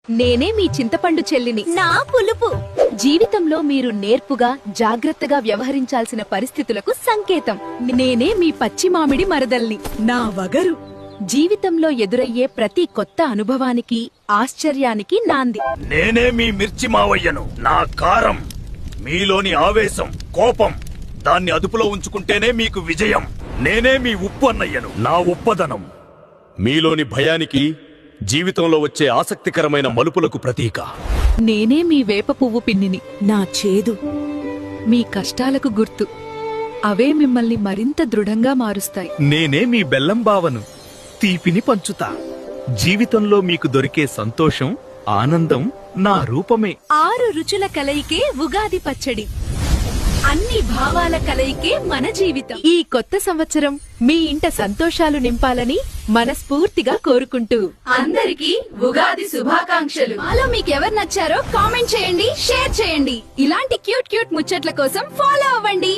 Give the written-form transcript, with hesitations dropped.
నేనే మీ చింతపండు చెల్లిని. నా పులుపు జీవితంలో మీరు నేర్పుగా జాగ్రత్తగా వ్యవహరించాల్సిన పరిస్థితులకు సంకేతం. నేనే మీ పచ్చి మామిడి మరదల్ని. నా వగరు జీవితంలో ఎదురయ్యే ప్రతి కొత్త అనుభవానికి ఆశ్చర్యానికి నాంది. నేనే మీ మిర్చి మావయ్యను. నా కారం మీలోని ఆవేశం, కోపం, దాన్ని అదుపులో ఉంచుకుంటేనే మీకు విజయం. నేనే మీ ఉప్పు అన్నయ్యను. నా ఉప్పదనం మీలోని భయానికి, జీవితంలో వచ్చే ఆసక్తికరమైన మలుపులకు ప్రతీక. నేనే మీ వేప పువ్వు పిన్నిని. నా చేదు మీ కష్టాలకు గుర్తు. అవే మిమ్మల్ని మరింత దృఢంగా మారుస్తాయి. నేనే మీ బెల్లం బావను. తీపిని పంచుతా. జీవితంలో మీకు దొరికే సంతోషం, ఆనందం నా రూపమే. 6 రుచుల కలయికే ఉగాది పచ్చడి. అన్ని భావాల కలయికే మన జీవితం. ఈ కొత్త సంవత్సరం మీ ఇంట సంతోషాలు నింపాలని మనస్ఫూర్తిగా కోరుకుంటూ అందరికీ ఉగాది శుభాకాంక్షలు. మాలో మీకెవరు నచ్చారో కామెంట్ చేయండి, షేర్ చేయండి. ఇలాంటి క్యూట్ ముచ్చట్ల కోసం ఫాలో అవ్వండి.